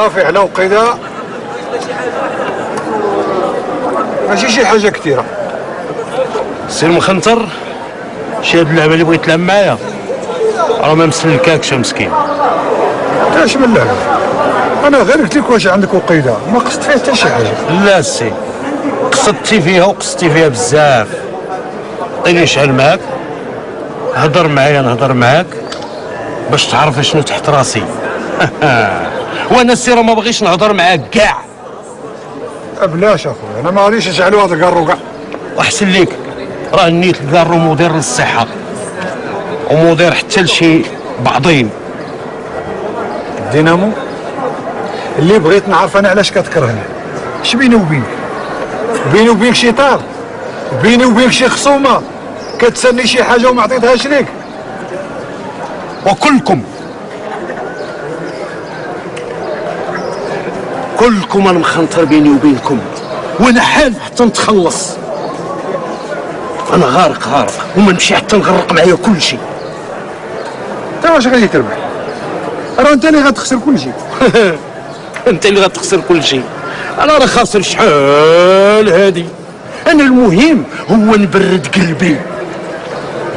صافي على وقيده ماشي شي حاجه كثيره. سي المخنطر شي هاد اللعبه اللي بغيت تلعب معايا راه ما مسلكاكش مسكين. اش من لعبه؟ انا غير قلت لك واش عندك وقيده، ما قصدت فيها حتى شي حاجه. لا سي قصدتي فيها وقصدتي فيها بزاف. عطيني شحال معاك، هضر معايا نهضر معاك باش تعرف شنو تحت راسي. وانا السي راه ما بغيتش نهضر معاك كاع. بلاش اخويا، انا ما غاديش نشعلوا هذا الكارو كاع. واحسن ليك راه نيت الكارو مدير للصحه ومدير حتى لشي بعضين. دينامو اللي بغيت نعرف انا علاش كتكرهني. اش بيني وبينك؟ بيني وبينك شي طار؟ بيني وبينك شي خصومه؟ كتسالني شي حاجه وما عطيتهاش ليك؟ وكلكم انا مخنطر بيني وبينكم، وانا حالف حتى نتخلص. انا غارق وما نمشي حتى نغرق معايا كل شيء. انت واش غادي تربح؟ راه انت اللي غتخسر كل شيء. انت اللي غتخسر كل شيء. انا راه خاسر شحال هادي. انا المهم هو نبرد قلبي.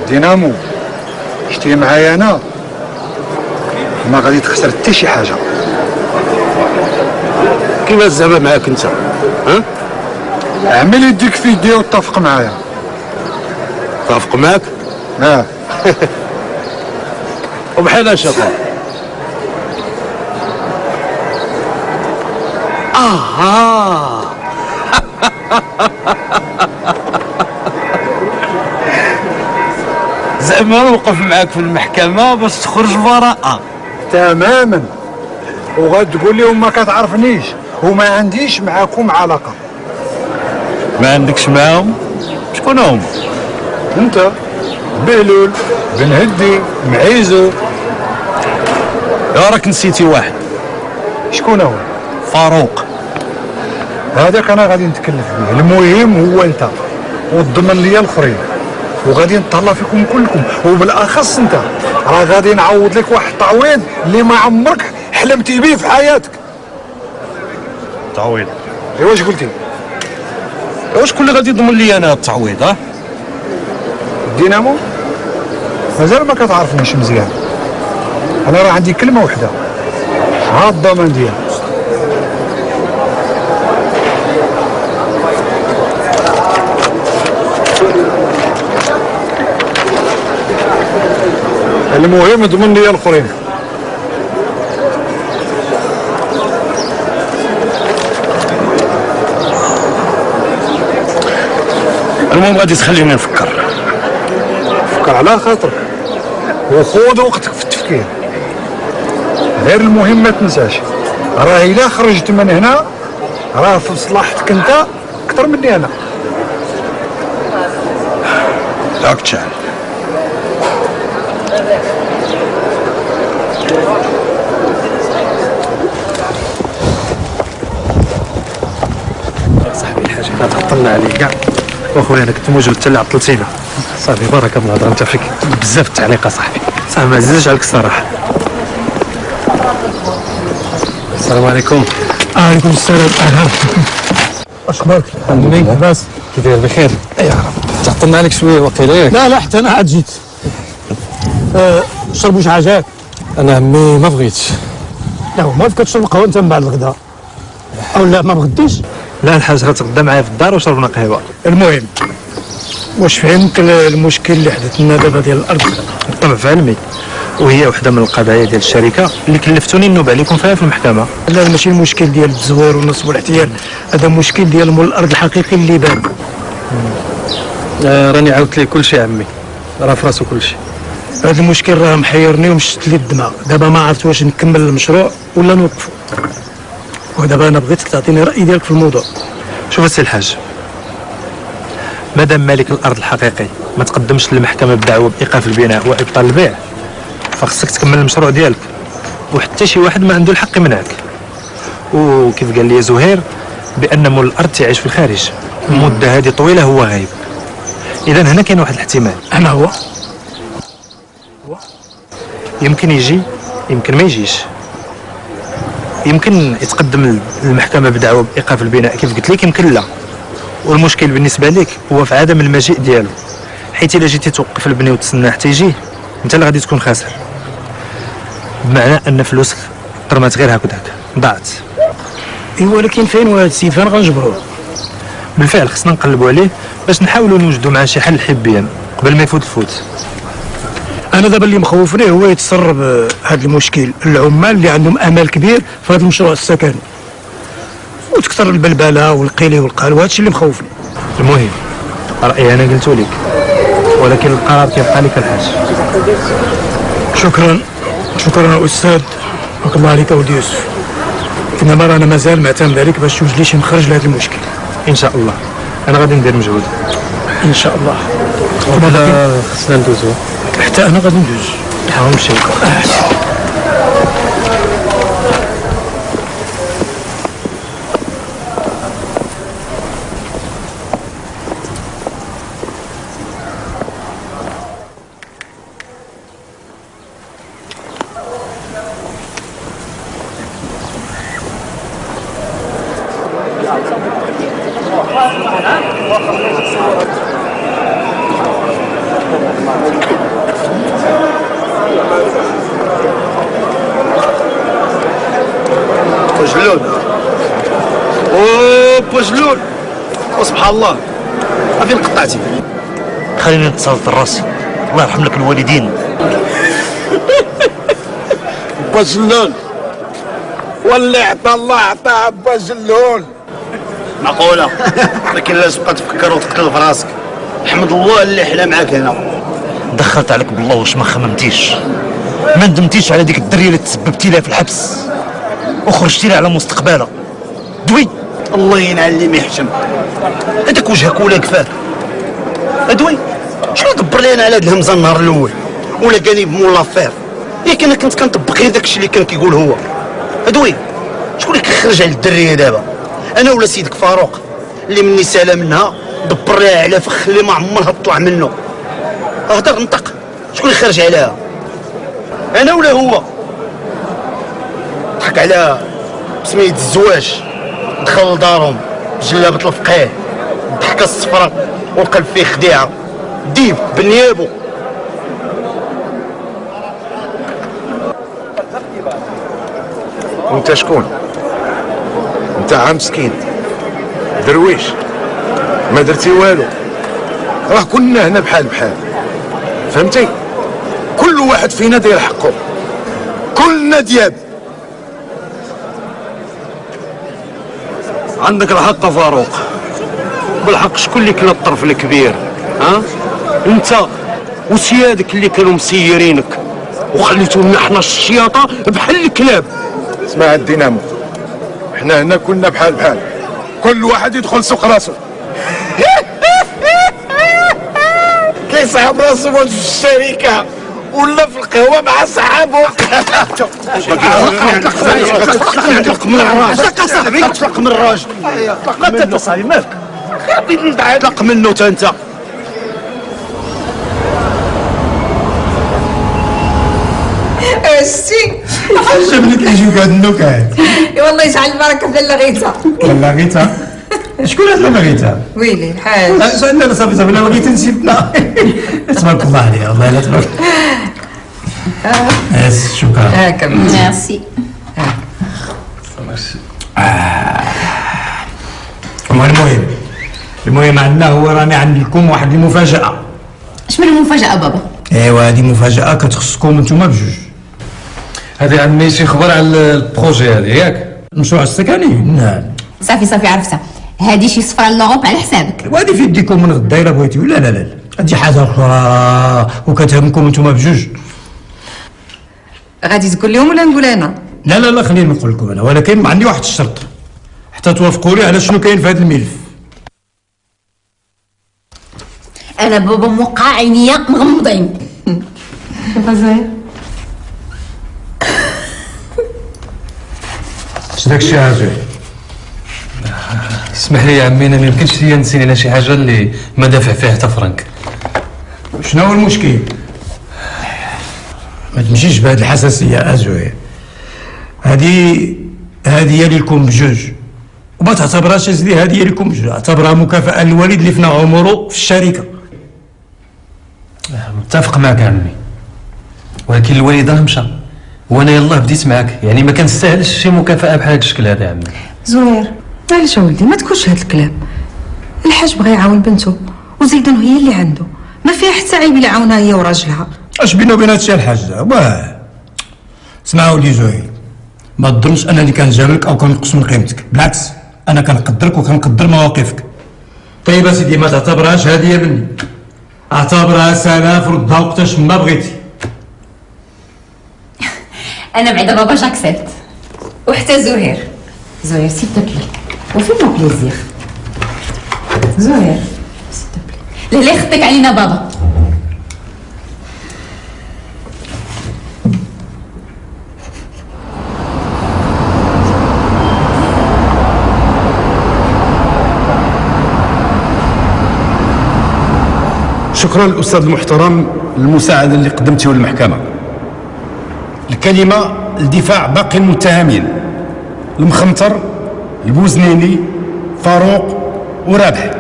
دينامو شتي معايا انا ما غادي تخسر حتى شي حاجه. كيفاش زعما معاك انت؟ ها؟ عمل يديك في يدي واتفق معايا. اتفق معاك؟ وبحال اش اخا؟ زعما نوقف معاك في المحكمة باش تخرج براءة. تماما. وغتقول لهم ما كتعرفنيش وما عنديش معاكم علاقة. ما عندكش معاهم؟ شكون هم؟ انت بهلول بن هدي معيزو. يا راك نسيتي واحد. شكون هو؟ فاروق. هذاك انا غادي نتكلف به. المهم هو انت وتضمن ليا الاخرين، وغادي نتهلا فيكم كلكم وبالاخص انت. راه غادي نعوض لك واحد التعويض اللي ما عمرك حلمتي به في حياتك. تعويض؟ ايوا واش قلتي؟ واش شكون اللي غادي يضمن لي انا التعويض؟ ها؟ دينامو مازال ما كتعرفنيش مزيان. انا راه عندي كلمه وحده، ها الضمان ديالي. المهم ضمن لي الاخرين. المهم غادي تخليني نفكر. فكر على خاطرك وخذ وقتك في التفكير. غير المهم ما تنساش، راه الا خرجت من هنا راه في مصلحتك انت اكثر مني انا. داك تشعل. صاحبي الحاجه تعطلنا عليك كاع، واخويا انا كنت موجود حتى اللي عطلتينا. صافي بارك الله الهضره، انت فيك بزاف التعليق صاحبي. صافي ما عزيزش عليك الصراحه. السلام عليكم. عليكم السلام. اخبارك؟ عمي لاباس؟ كي داير؟ بخير يا رب. تعطلنا عليك شويه وقيله ياك؟ لا حتى انا عاد جيت. شربوا شي حاجات؟ انا عمي ما بغيتش. لا ما كتشرب قهوه انت من بعد الغداء او لا ما بغديش؟ لا الحاج غتغدا معايا في الدار وشربنا قهوه. المهم واش فهمت المشكل اللي حدث لنا دابا ديال الارض؟ بالطبع في علمي، وهي وحده من القضايا ديال الشركه اللي كلفتوني نوب عليكم فيها في المحكمه. لا ماشي المشكل ديال التزوير والنصب والاحتيال، هذا مشكل ديال مول الارض الحقيقي اللي بان. راني عاودت ليه كل شيء عمي، راه في راسو كل شيء. هذا المشكل راه محيرني ومشت لي الدماغ. دابا ما عرفت واش نكمل المشروع ولا نوقفو، ودابا انا بغيتك تعطيني الراي ديالك في الموضوع. شوف السي الحاج، مادام مالك الارض الحقيقي ما تقدمش للمحكمه بدعوى بايقاف البناء وابطال البيع، فخصك تكمل المشروع ديالك، وحتى شي واحد ما عنده الحق يمنعك. وكيف قال لي زهير بان مول الارض تعيش في الخارج مده هذه طويله، هو غايب. اذا هنا كاين واحد الاحتمال. انا هو يمكن يجي يمكن ما يجيش. يمكن يتقدم للمحكمه بدعوى بايقاف البناء كيف قلت لك، يمكن لا. والمشكل بالنسبه لك هو في عدم المجيء ديالو، حيت الا جيتي توقف البني وتسنى حتى يجي انت اللي غادي تكون خاسر، بمعنى ان فلوسك ترمات غير هكذاك ضاعت. ايوا ولكن فين هو هاد السيد، فين غنجبروه؟ بالفعل خصنا نقلبوا عليه باش نحاولوا نوجدوا معاه شي حل حبيا قبل ما يفوت الفوت. انا دابا اللي مخوفني هو يتسرب هذا المشكل العمال اللي عندهم امل كبير في هذا المشروع السكني، وتكثر البلبله والقيل والقال، وهذا الشيء اللي مخوفني. المهم رايي انا قلت لك، ولكن القرار كيبقى لك الحاج. شكرا استاذ، بارك الله عليك ولدي يوسف. انما رانا مازال معتمد عليك باش توجد لي شي مخرج لهذا المشكل. ان شاء الله انا غادي ندير مجهود ان شاء الله. خصنا ندوزو. حتى انا غادي ندوز. نمشيو. بوجلول بوجلول وسبحان الله فين قطعتي؟ خليني نتصرف راسي، الله يرحم لك الوالدين. بوجلول واللي عطى الله عطاه بوجلول. معقولة لكن لازم تبقى تفكر وتقتل في راسك. حمد الله اللي حلا معاك هنا. دخلت عليك بالله واش ما خممتيش، ما ندمتيش على ديك الدريه اللي تسببتي لها في الحبس وخرجتي لها على مستقبلها. دوي الله ينعل اللي ما يحشم. هذاك وجهك ولا كفاك. ادوي شنو دبر لي انا على هاد الهمزه النهار الاول ولا كاني بمولافير؟ ياك انا كنت كنطبق غير داكشي اللي كان كيقول هو. ادوي شكون اللي كيخرج على الدريه دابا؟ انا ولا سيدك فاروق اللي مني سالا منها دبر لها على فخ اللي ما عمرها طلع منه. اهدر نطق، شكون اللي خرج عليها؟ انا ولا هو؟ ضحك على سمية الزواج، دخل لدارهم بجلابة الفقيه، الضحكة الصفراء والقلب فيه خديعة، ديب بنيابو. وانت شكون؟ انت عام مسكين درويش ما درتي والو، راه كنا هنا بحال بحال، فهمتي؟ كل واحد فينا داير حقه، كلنا دياب. عندك الحق فاروق، بالحق شكون اللي كان الطرف الكبير؟ ها؟ انت وسيادك اللي كانوا مسيرينك وخليتونا حنا الشياطه بحال الكلاب. اسمع الدينامو، حنا هنا كنا بحال بحال، كل واحد يدخل سوق راسو. كيصاحب راسو في الشركه ولا في القهوه مع صحابه. اطلق من الراس، اطلق من الراجل. ما انت صاحبي مالك؟ اطلق منه انت. شتي عجبني كيجيوك هاد النكات. والله يجعل البركه في اللغيته. اللغيته شكون هاد اللغيته؟ ويلي الحاج سألنا صافي صافي اللغيته نسيتنا. تبارك الله عليها والله لا تبارك. يس شكرا. هاكا ميرسي. المهم عندنا هو راني عندي لكم واحد المفاجأة. شنو المفاجأة بابا؟ ايوا هادي مفاجأة كتخصكم نتوما بجوج. هذه عندي شي خبر على البروجي هذا ياك؟ المشروع السكني؟ نعم. صافي عرفتها، هادي شي صفرة لوروب على حسابك. وهادي في يديكم من غدا الا بغيتيو. لا هادي حاجة أخرى وكتهمكم نتوما بجوج. غادي تقول لهم ولا نقول انا؟ لا خليني نقول لكم انا، ولكن عندي واحد الشرط حتى توافقوا لي على شنو كاين في هذا الملف. أنا بابا موقع عينيا مغمضين. اش داكشي عاجبك؟ اسمح لي يا عمي، انا ما يمكنش ليا نسيني على شي حاجه اللي ما دافع فيها حتى فرنك. شنو هو المشكل؟ ما تمشيش بهذه الحساسيه ازوي. هذه هذه لكم بجوج، وما تعتبرهاش سيدي هذه لكم بجوج، اعتبرها مكافأة للوالد اللي فنى عمره في الشركة. متفق معك عمي، ولكن الوالد راه مشى وانا يلاه بديت معاك، يعني ما كنستاهلش شي مكافأة بحال هذا الشكل هذا يا عمي. زهير معليش اولدي ما تقولش هاد الكلام. الحاج بغى يعاون بنته وزيدان هي اللي عنده، ما فيها حتى عيب اللي عاونها هي وراجلها. اش بينه وبين هادشي الحاج؟ واه اسمعوا لي زهير، ما تظنش انني كنجاملك او كنقص من قيمتك، بالعكس انا كنقدرك وكنقدر مواقفك. طيب سيدي ما تعتبرهاش هديه مني، اعتبرها سلاف ردها وقتاش ما بغيتي. انا بعدا بابا جاكسبت، وحتى زهير. زهير سي بلي وفي مو بليزير. زهير سي بلي لا خطك علينا بابا. شكرا للاستاذ المحترم المساعده اللي قدمته للمحكمه. الكلمه لدفاع باقي المتهمين المخنطر، البوزنيني، فاروق ورابح.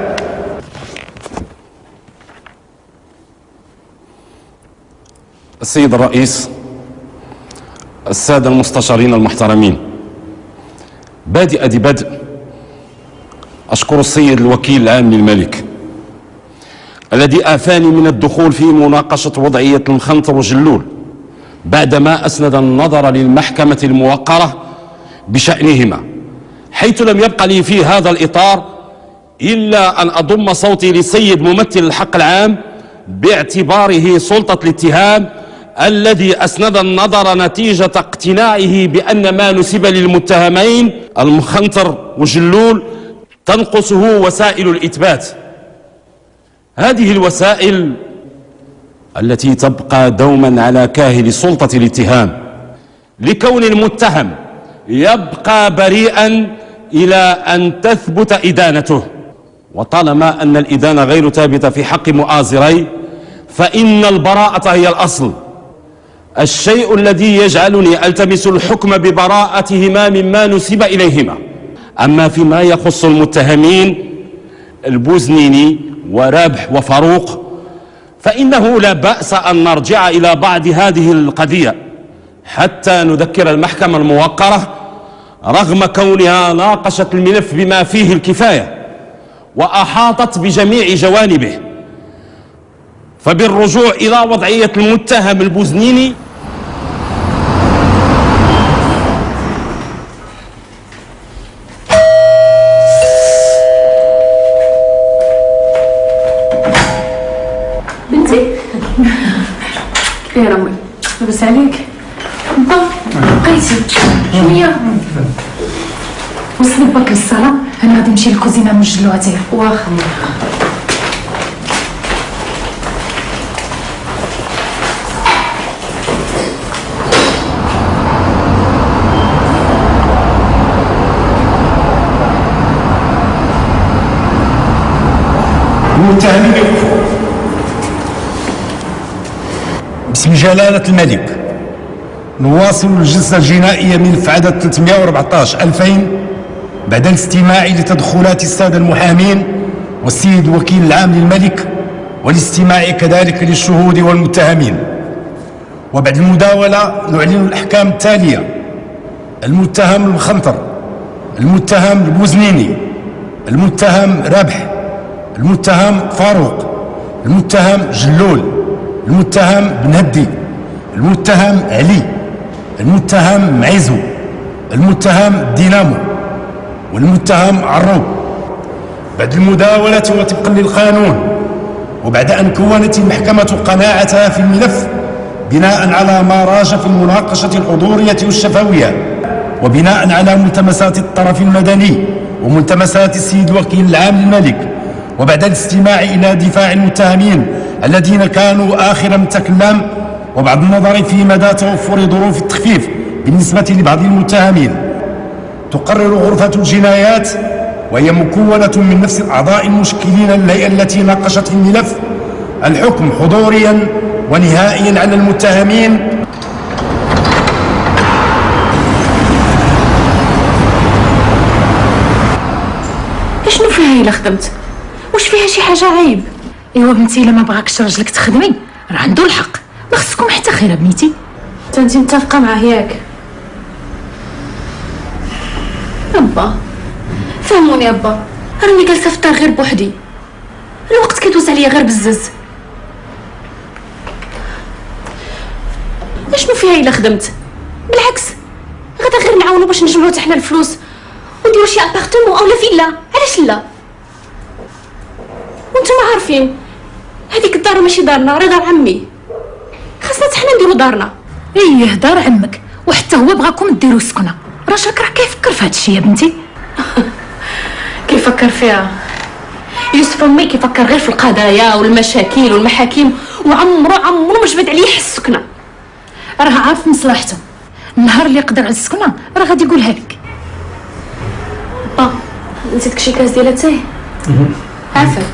السيد الرئيس، السادة المستشارين المحترمين، بادئ بدء أشكر السيد الوكيل العام للملك الذي آفاني من الدخول في مناقشة وضعية المخنطر وجلول بعدما أسند النظر للمحكمة الموقرة بشأنهما، حيث لم يبق لي في هذا الإطار إلا أن أضم صوتي لسيد ممثل الحق العام باعتباره سلطة الاتهام الذي أسند النظر نتيجة اقتناعه بأن ما نسب للمتهمين المخنطر وجلول تنقصه وسائل الإثبات. هذه الوسائل التي تبقى دوما على كاهل سلطة الاتهام لكون المتهم يبقى بريئا إلى أن تثبت إدانته، وطالما أن الإدانة غير ثابتة في حق مؤازري فإن البراءة هي الأصل، الشيء الذي يجعلني ألتمس الحكم ببراءتهما مما نسب إليهما. أما فيما يخص المتهمين البوزنيني ورابح وفاروق فإنه لا بأس أن نرجع إلى بعض هذه القضية حتى نذكر المحكمة الموقرة رغم كونها ناقشت الملف بما فيه الكفاية وأحاطت بجميع جوانبه، فبالرجوع إلى وضعية المتهم البوزنيني يا رمي لاباس عليك؟ انت بقيتي شويه وصلي باك للصاله، انا غادي نمشي للكوزينه نوجد له عطيه. واخا المتهمين يوقفوا. باسم جلالة الملك نواصل الجلسة الجنائية ملف عدد 314/2000 بعد الاستماع لتدخلات السادة المحامين والسيد الوكيل العام للملك والاستماع كذلك للشهود والمتهمين. وبعد المداولة نعلن الأحكام التالية: المتهم المخنطر، المتهم البوزنيني، المتهم رابح، المتهم فاروق، المتهم جلول، المتهم بنهدي، المتهم علي، المتهم معيزو، المتهم دينامو، والمتهم عروب. بعد المداولة وطبقا للقانون وبعد أن كونت المحكمة قناعتها في الملف بناء على ما راج في المناقشة الحضورية والشفوية وبناء على ملتمسات الطرف المدني وملتمسات السيد الوكيل العام للملك وبعد الاستماع إلى دفاع المتهمين الذين كانوا آخر من تكلم وبعد النظر في مدى توفر ظروف التخفيف بالنسبة لبعض المتهمين، تقرر غرفة الجنايات وهي مكونة من نفس الأعضاء المشكلين الهيئة التي ناقشت في الملف الحكم حضوريا ونهائيا على المتهمين الا خدمت؟ واش فيها شي حاجه عيب؟ ايوا بنتي الا ما بغاكش راجلك تخدمي راه عنده الحق، ما خصكم حتى خير بنيتي. انت متفقه معاه ياك؟ ابا فهموني ابا، راني جالسه في الدار غير بوحدي، الوقت كيدوز عليا غير بزز. اشنو فيها الا خدمت؟ بالعكس غدا غير نعاونو باش نجمعو حتى حنا الفلوس ونديرو شي ابارتمون اولا فيلا، علاش لا؟ وانتم عارفين هذيك الدار ماشي دارنا، راه دار عمي، خاصنا حتى حنا نديرو دارنا. ايه دار عمك، وحتى هو بغاكم ديروا سكنه، راجلك راه كيفكر في هذا الشيء يا بنتي. كيفكر فيها يوسف امي، كيفكر غير في القضايا والمشاكل والمحاكم، وعمرو ما جبد عليه حس السكنه. راه عارف مصلحته، النهار اللي يقدر على السكنه راه غادي يقولها لك. نسيتك شي كاس ديال اتاي عافاك.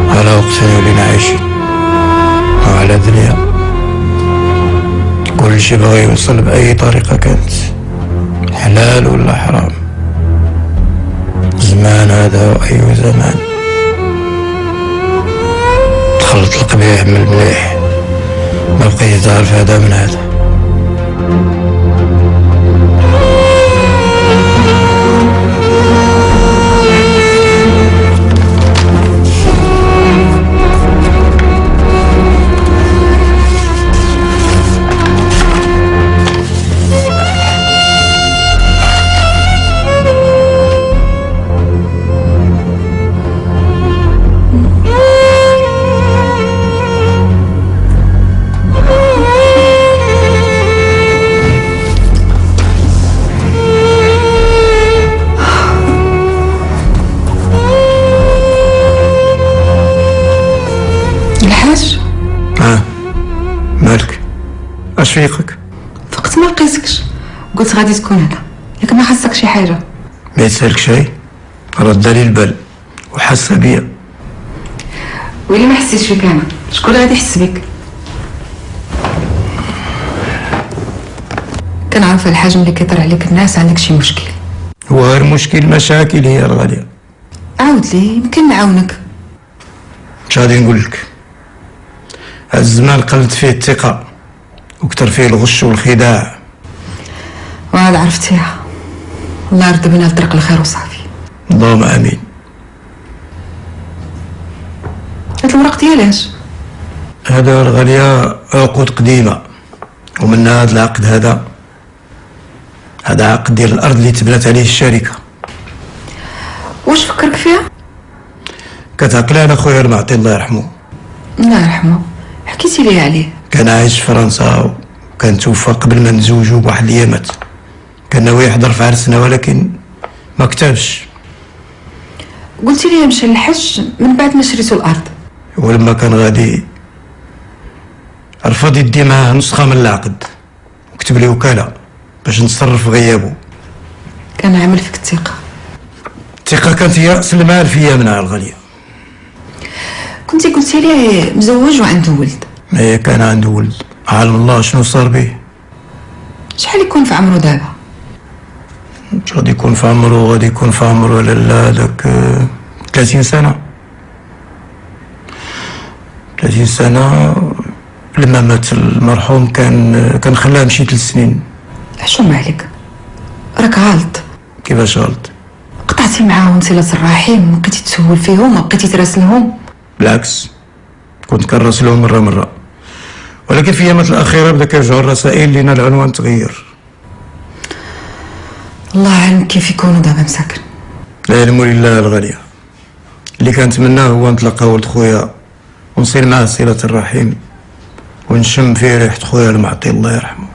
على وقتنا ولينا عايشين وعلى دنيا كل شي بغى يوصل بأي طريقة كانت، حلال ولا حرام، زمان هذا وأي زمان، تخلط القبيح من المليح، ما بقيت تعرف هذا من هذا. مالك؟ اش فيقك؟ فقت ما لقيتكش، قلت غادي تكون هنا، ياك ما خاصك شي حاجه؟ ما يتسالك شي، رد لي البال وحاسه بيا. ويلي ما حسيتش فيك انا، شكون غادي يحس بك؟ كنعرف الحاج ملي كيطرى عليك الناس عندك شي مشكل. هو غير مشكل، مشاكل هي الغاليه. عاود لي يمكن نعاونك. اش غادي نقول لك؟ هاد الزمان قلت فيه الثقه وكثر فيه الغش والخداع، وعاد عرفتيها. الله يرد بنا لطريق الخير وصافي. اللهم امين. هاد الورق ديالاش؟ هذا الغاليه عقود قديمه، ومنها هذا العقد هذا عقد ديال الارض اللي تبنات عليه الشركه. واش فكرك فيها؟ كتعقل انا خويا المعطي الله يرحمه. الله يرحمه، حكيتي لي عليه. كان عايش في فرنسا وكان توفى قبل ما نتزوجوا بواحد الايامات. كان ناوي يحضر في عرسنا ولكن ما كتبش. قلتي لي مشى للحج من بعد ما شريتو الارض. ولما كان غادي رفض يدي معاه نسخه من العقد وكتب لي وكاله باش نتصرف في غيابه. كان عامل فيك الثقه. الثقه كانت هي راس المال فيا منها الغاليه. كنتي قلتي لي مزوج وعنده ولد. ما كان عنده ولد، عالم الله شنو صار به. شحال يكون في عمرو دابا؟ غادي يكون في عمرو لالا داك 30 سنه. 30 سنه. لما مات المرحوم كان خلاه مشي 3 سنين. حشوم عليك، راك غلط. كيفاش غلط؟ قطعتي معاهم صلة الرحم، بقيتي تسول فيهم، بقيتي تراسلهم. بالعكس كنت كنراسلهم مرة ولكن في ايامات الاخيره بدا كيرجعوا الرسائل لينا العنوان تغير. الله اعلم كيف يكونوا دابا مساكن. العلم لله الغاليه. اللي كنتمنى هو نتلاقى ولد خويا ونصير معاه صله الرحم ونشم فيه ريحه خويا المعطي الله يرحمه.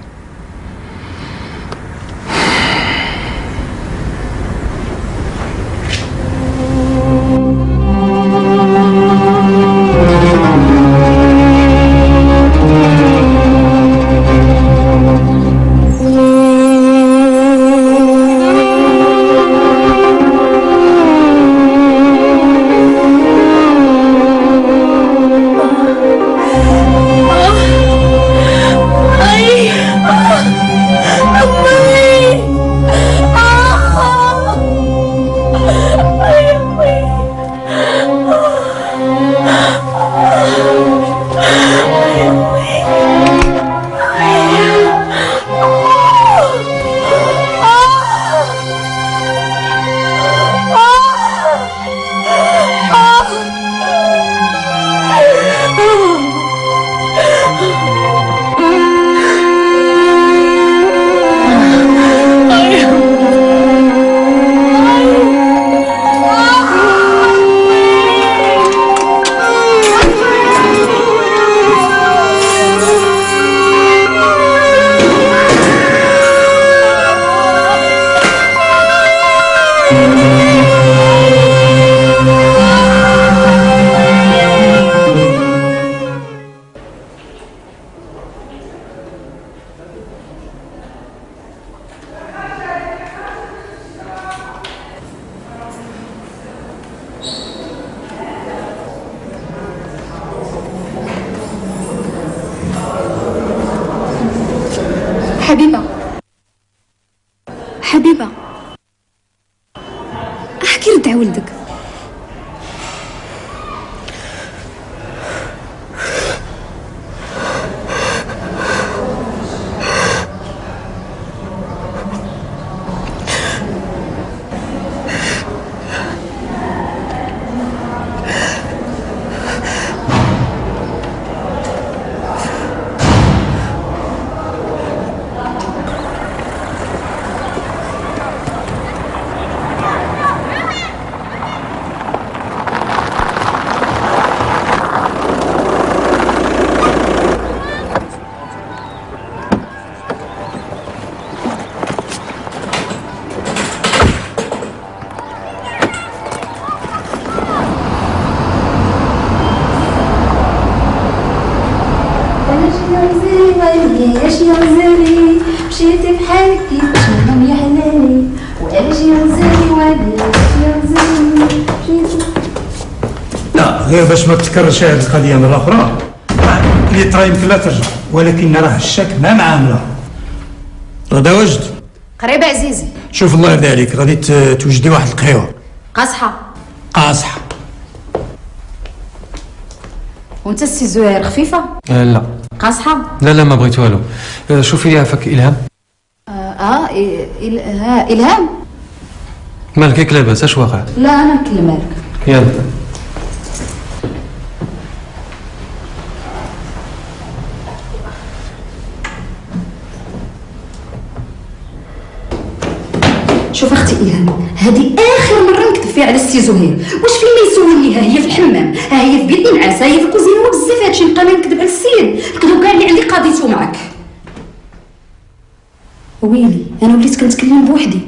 ويلي اش يا غزالي مشيتي بحالك كيفاش يا حلالي واش يا غزالي ويلي اش يا غزالي مشيتي. لا غير باش ما تكررش هذه القضيه مره اخرى. اللي ترى يمكن لا ترجع، ولكن راه الشك ما معامله. غدا وجد قريبه عزيزي. شوف الله يرضي عليك، غادي توجدي واحد القهوه قاصحه. قاصحه. وانت السي زهير خفيفه؟ لا قاصحه؟ لا ما بغيت والو. شوفي لي عافاك إلهام. إلهام؟ مالك ياك لاباس؟ اش واقع؟ لا أنا نكلمها لك. يلا. شوف اختي إلهام، هذه آخر مرة نكتب فيها على السي زهير. واش فين ما يسول ليها؟ هي في الحمام، ها هي في بيت النعاس، ها هي في الكوزينه، وبزاف هادشي نبقى انا نكذب على السيد. الكذوب كاع اللي عندي قضيته معاك. ويلي انا وليت كنتكلم بوحدي.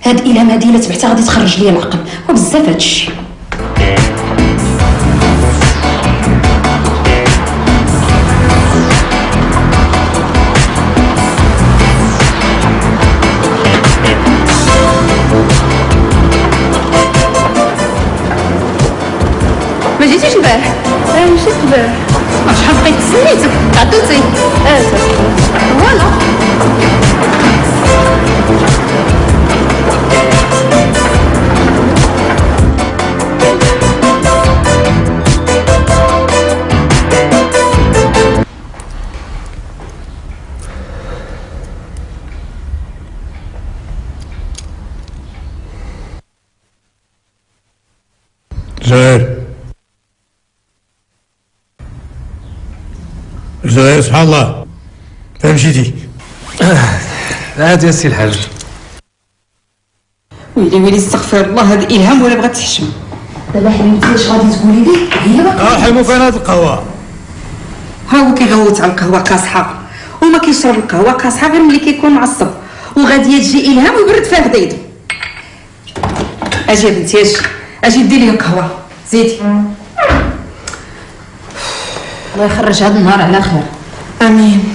هاد إلهام هادي الا تبعتها غادي تخرج ليا العقل، وبزاف هادشي. ما جيتيش البارح؟ مشيت البارح. شحال بقيت سنيتك؟ عطلتي؟ فوالا. زهير زهير سبحان الله، فين مشيتي؟ عادي يا سي الحاج. ويلي استغفر الله، هذا إلهام ولا بغات تحشم. دابا حلمتي اش غادي تقولي لي؟ هي باقا حلموا فين هاد القهوه؟ ها هو كيغوت على القهوة قاصحة وما كيشرب القهوة قاصحة غير ملي كيكون معصب، وغادي تجي إلهام ويبرد فيها خديدو. اجي يا بنتي اجي ديري لي القهوة زيدي. الله يخرج هذا النهار على خير. امين.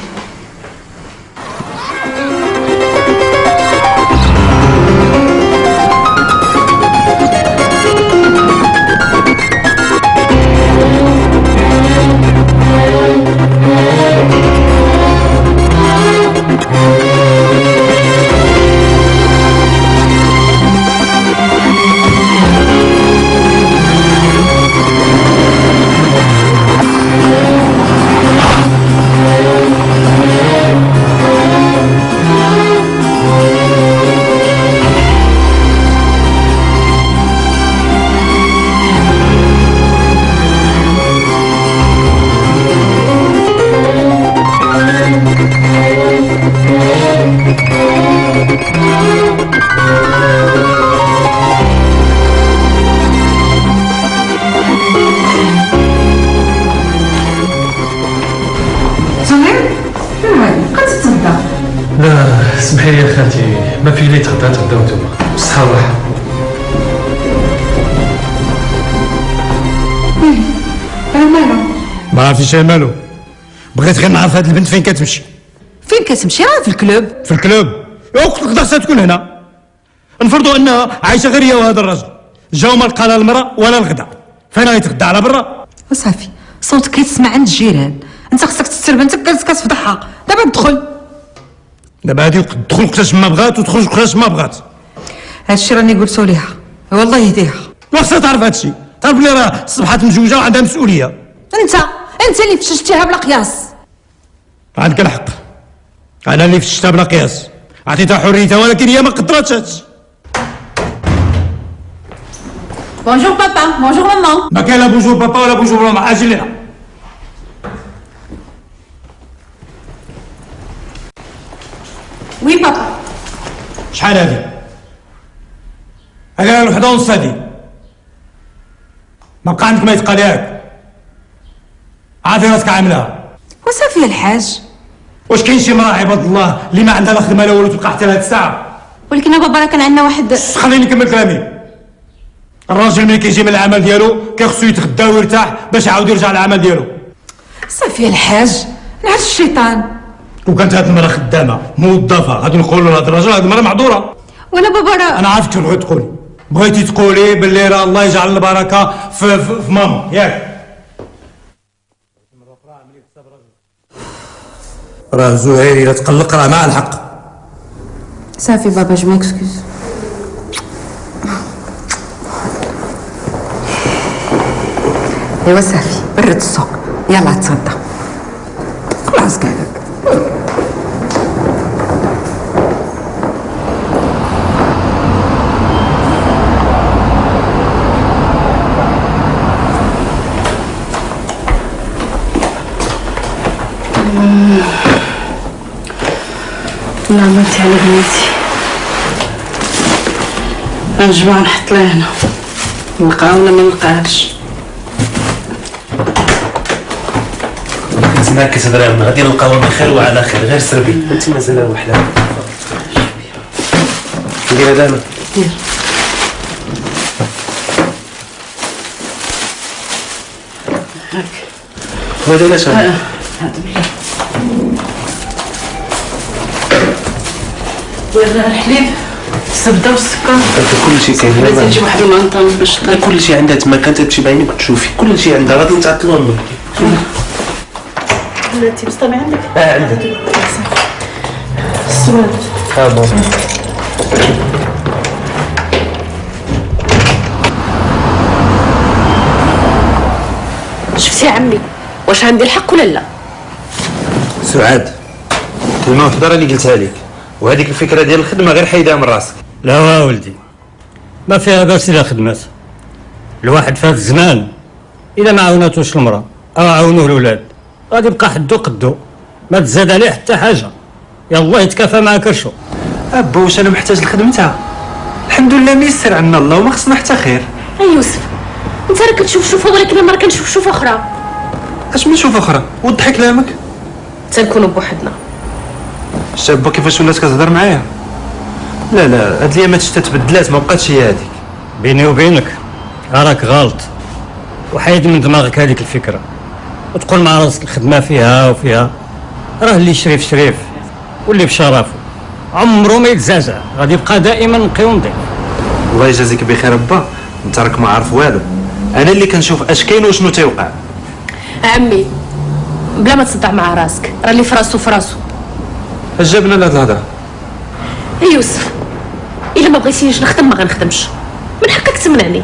لا اسمحي لي يا خالتي، ما في لي تغداو نتوما بالصحة والراحة. مالو؟ ما عرفتيش مالو، بغيت غير نعرف هاد البنت فين كتمشي. فين كتمشي؟ راه في الكلوب. في الكلوب؟ قلت لك خصها تكون هنا. نفرضوا انها عايشه غير هي وهذا الرجل، جاو ما لقى لا المراه ولا الغداء، فين غيتغدى على برا؟ وصافي صوتك كيتسمع عند الجيران، انت خصك تستر بنتك جالسه كتفضحها. دابا ادخل. دابا هادي تدخل وقتاش ما بغات وتخرج وقتاش ما بغات. هادشي راني قلتو ليها، والله يهديها. وخصها تعرف هادشي، تعرف بلي راه صبحت مزوجه وعندها مسؤوليه. انت اللي فششتيها بلا قياس. عندك الحق، انا اللي فشتها بلا قياس، عطيتها حريتها ولكن هي ما قدرتش هادشي. بونجور بابا، بونجور ماما. ما كاين لا بونجور بابا ولا بونجور ماما، اجي لينا. وي بابا. شحال هادي؟ هاكا الوحده ونص هادي. ما بقى عندك ما يتقال ياك. عافي راسك عاملها. وصافي الحاج. واش كاين شي مراه عباد الله اللي ما عندها لا خدمه لا والو تبقى حتى لهاد الساعه؟ ولكن يا بابا راه كان عندنا واحد. خليني نكمل كلامي. الراجل ملي كيجي من العمل ديالو كيخصو يتغدى ويرتاح باش يعاود يرجع للعمل ديالو. صافي الحاج، نعس الشيطان. وكانت هذه المراه خدامه موظفه غادي نقولوا لها الراجل هذه المراه معذوره. وانا بابا راه انا عرفت شنو بغيتي تقولي. بغيتي تقولي باللي راه الله يجعل البركه في ماما ياك. راه زهير الا تقلق راه مع الحق. صافي بابا جو ميكسكوز. ايوا صافي برد السوق يلا تصدى خلاص كاع. لا عملتي على بنيتي. الجماعة نحط لها هنا نلقاها ولا ما نلقاهاش. كنت معاك كتهضر غادي نلقاو بخير وعلى خير غير سربي انت مازال وحده. ندير هذا انا. دير. هاك. وهذا علاش هذا بالله. دير الحليب الزبده والسكر. كل شيء كاين. لازم نجيب واحد المنطقه باش كل شيء عندها تما كانت تمشي بعينك وتشوفي كل شيء عندها غادي نتعطلوا منك. انت مصطبي عندك؟ عندك السواد. بون. شفتي يا عمي واش عندي الحق ولا لا؟ سعاد كلمه وحده راني قلتها لك وهذيك الفكره ديال الخدمه غير حيدها من راسك. لا ولدي ما فيها باس الا خدمات. الواحد في هذا الزمان اذا ما عاوناتوش المراه او عاونوه الاولاد غادي يبقى حدو قدو ما تزاد عليه حتى حاجه. يلا يتكافى مع كرشو. ابا واش انا محتاج لخدمتها؟ الحمد لله ميسر عنا الله وما خصنا حتى خير. يوسف انت راك كتشوف شوفه ولكن انا راه كنشوف شوفه اخرى. اش من شوف اخرى؟ وضحي كلامك. تنكونوا بوحدنا. الشابه كيفاش ولات كتهضر معايا؟ لا لا هاد الايامات شتا تبدلات ما بقاتش هي هذيك. بيني وبينك راك غلط وحيد من دماغك هذيك الفكره وتقول مع راسك الخدمه فيها وفيها. راه اللي شريف شريف واللي بشرفه عمره ما يتزعزع غادي يبقى دائما نقي ونضيف. الله يجازيك بخير با انت راك ما عارف والو. انا اللي كنشوف اش كاين وشنو تيوقع. عمي بلا ما تصدع مع راسك راه اللي في راسو في راسو. اش جابنا لهاد الهضره؟ يوسف الا ما بغيتينيش نخدم ما غنخدمش من حقك تمنعني.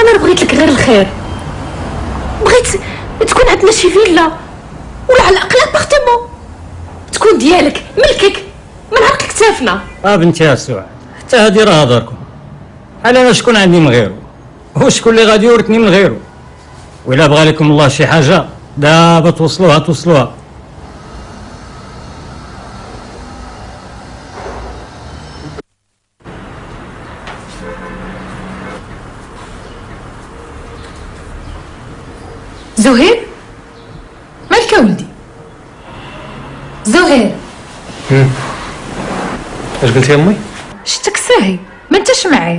انا راه بغيت لك غير الخير. بغيت تكون عندنا شي فيلا ولا على الاقل ابارتمون تكون ديالك ملكك من عرق كتافنا. بنتي يا سعاد حتى هادي راه هضركم. على انا شكون عندي من غيره وشكون اللي غادي يورثني من غيره. وإلا بغى لكم الله شي حاجه دابا توصلوها. زهير مالك يا ولدي؟ زهير اش قلتي يا امي؟ شتك ساهي ما انتش معايا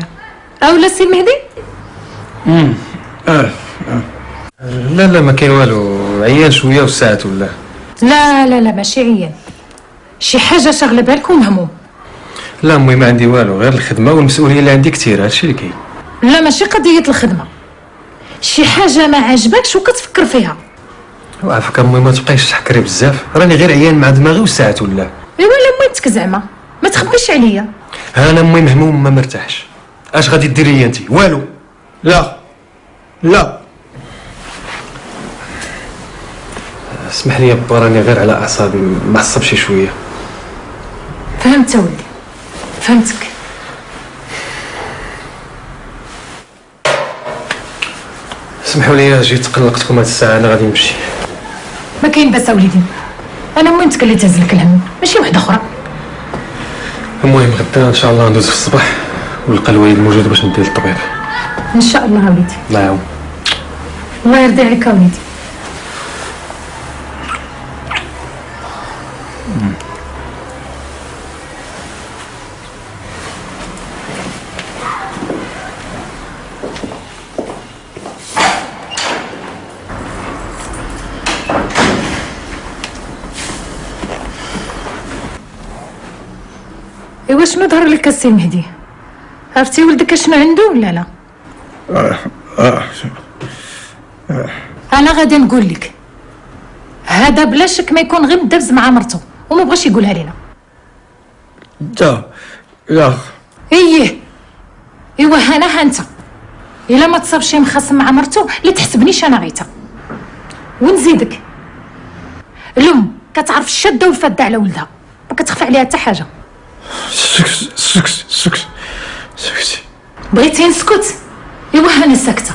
اولا سي مهدي؟ لا ما كاين والو عيان شويه وساعات ولا. لا ماشي عيان شي حاجه شاغله بالك ومهموم. لا امي ما عندي والو غير الخدمه والمسؤوليه اللي عندي كثير هادشي اللي كاين. لا ماشي قضيه الخدمه شي حاجه ما عجبكش وكتفكر فيها. عافاك امي ما تبقايش تحكري بزاف راني غير عيان مع دماغي وساعات ولا. ايوا لا ميتك زعما ما تخبيش عليا. انا امي مهموم ما مرتاحش. اش غادي ديري انت؟ والو. لا اسمح لي با راني غير على اعصابي معصب شي شويه. فهمت ولدي فهمتك. اسمحوا لي جيت قلقتكم هاد الساعه انا غادي نمشي. ما كاين باس وليدي انا موينتك اللي تهزلك الهم ماشي وحده اخرى. المهم غدا ان شاء الله ندوز في الصباح ونلقى الوالد موجود باش ندير للطبيب. ان شاء الله وليدي. الله يعاون. الله يرضي عليك وليدي. شنو ظهر لك السي مهدي؟ عرفتي ولدك شنو عنده ولا لا؟ انا غادي نقول لك هذا بلا شك ما يكون غير مدبز مع مرته وما بغاش يقولها لينا. لا ايوا ها انت الا ما تصاب شي مخاصم مع مرته لا تحسبنيش انا غيتا. ونزيدك الام كتعرف الشاده والفاده على ولدها، ما كتخفى عليها حتى حاجه. سكتي بغيتي نسكت؟ ايوا انا ساكته.